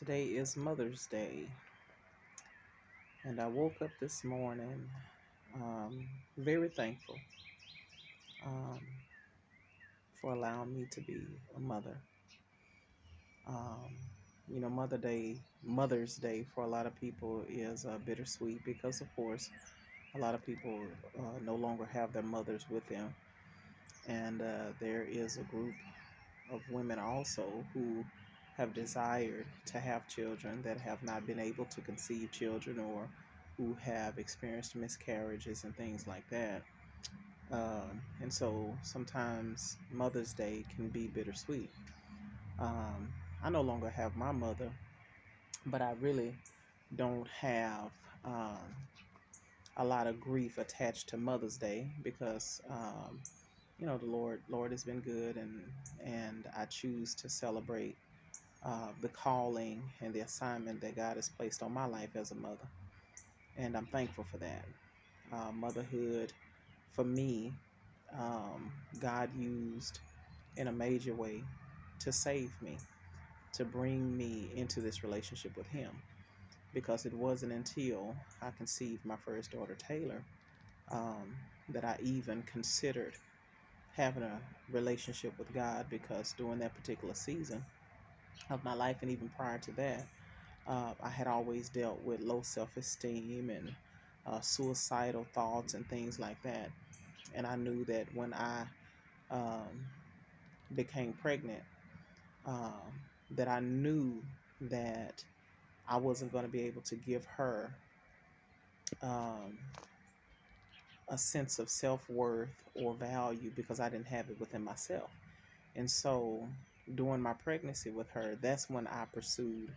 Today is Mother's Day, and I woke up this morning very thankful um, for allowing me to be a mother. Um, Mother's Day for a lot of people is bittersweet because, of course, a lot of people no longer have their mothers with them, and there is a group of women also who have desired to have children that have not been able to conceive children or who have experienced miscarriages and things like that. And so sometimes Mother's Day can be bittersweet. Um, I no longer have my mother, but I really don't have um, a lot of grief attached to Mother's Day because the Lord has been good, and I choose to celebrate the calling and the assignment that God has placed on my life as a mother. And I'm thankful for that. Motherhood, for me, God used in a major way to save me, to bring me into this relationship with Him. Because it wasn't until I conceived my first daughter, Taylor, um, that I even considered having a relationship with God. Because during that particular season of my life, and even prior to that, I had always dealt with low self esteem and suicidal thoughts and things like that. And I knew that when I um, became pregnant, um, that I knew that I wasn't going to be able to give her um, a sense of self worth or value because I didn't have it within myself. And so during my pregnancy with her, that's when I pursued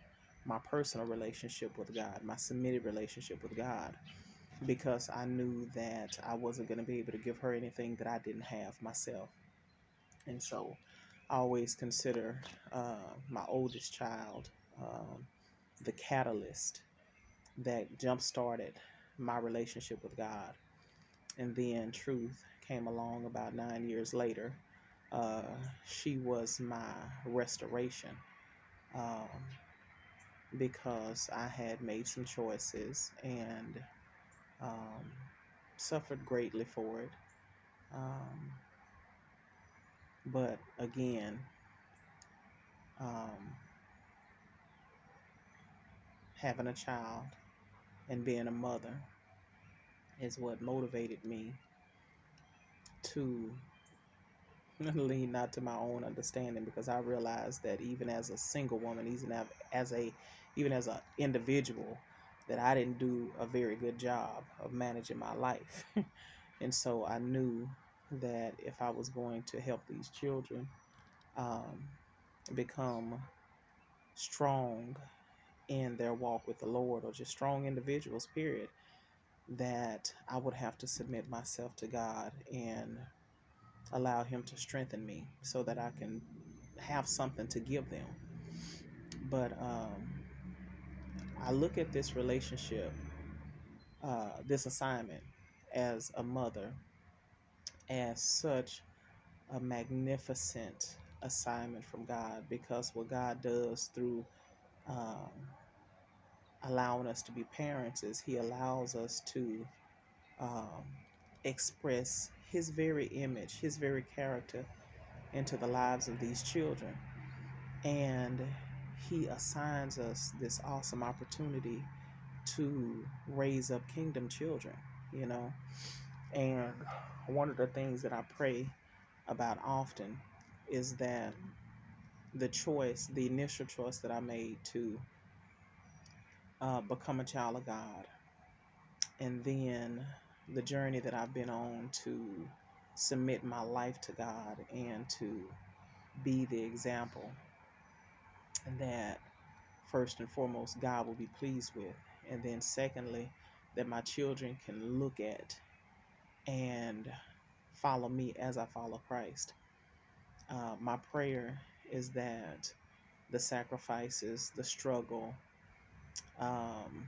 my personal relationship with God, my submitted relationship with God, because I knew that I wasn't going to be able to give her anything that I didn't have myself. And so I always consider my oldest child the catalyst that jump started my relationship with God. And then Truth came along about 9 years later. Uh, she was my restoration, um, because I had made some choices and um, suffered greatly for it. Um, but again, um, having a child and being a mother is what motivated me to lean not to my own understanding, because I realized that even as a single woman, even as an individual, that I didn't do a very good job of managing my life. And so I knew that if I was going to help these children um, become strong in their walk with the Lord, or just strong individuals, period, that I would have to submit myself to God and allow Him to strengthen me so that I can have something to give them. But I look at this relationship, this assignment as a mother, as such a magnificent assignment from God, because what God does through um, allowing us to be parents is He allows us to um, express His very image, His very character into the lives of these children. And He assigns us this awesome opportunity to raise up kingdom children, you know. And one of the things that I pray about often is that the initial choice that I made to become a child of God, and then the journey that I've been on to submit my life to God and to be the example that first and foremost God will be pleased with, and then secondly that my children can look at and follow me as I follow Christ. My prayer is that the sacrifices, the struggle, um,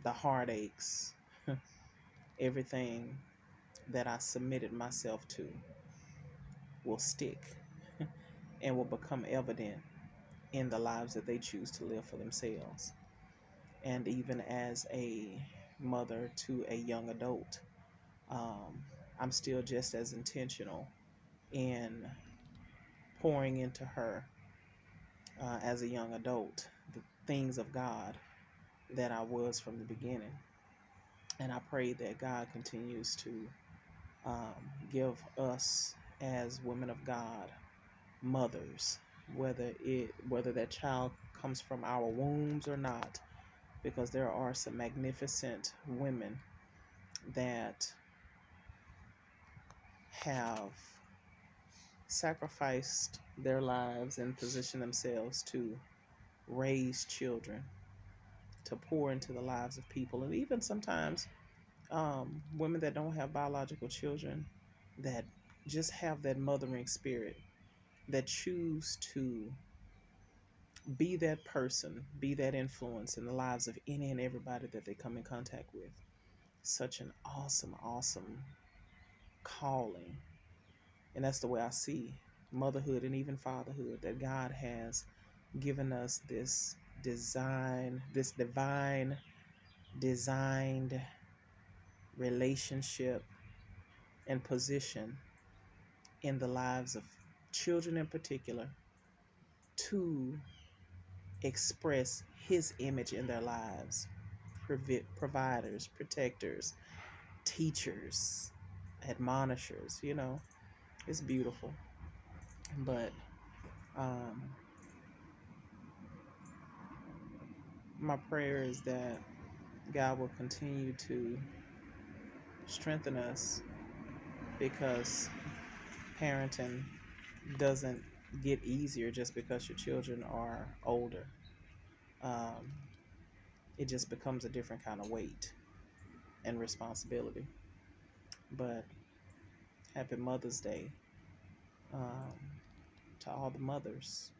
the heartaches, everything that I submitted myself to will stick and will become evident in the lives that they choose to live for themselves. And even as a mother to a young adult, um, I'm still just as intentional in pouring into her as a young adult the things of God that I was from the beginning. And I pray that God continues to give us as women of God mothers, whether that child comes from our wombs or not, because there are some magnificent women that have sacrificed their lives and positioned themselves to raise children, to pour into the lives of people, and even sometimes women that don't have biological children that just have that mothering spirit, that choose to be that person, be that influence in the lives of any and everybody that they come in contact with. Such an awesome, awesome calling. And that's the way I see motherhood and even fatherhood, that God has given us this divine designed relationship and position in the lives of children in particular to express his image in their lives. Providers, protectors, teachers, admonishers, it's beautiful. But um, my prayer is that God will continue to strengthen us, because parenting doesn't get easier just because your children are older. Um, it just becomes a different kind of weight and responsibility. But happy Mother's Day um, to all the mothers.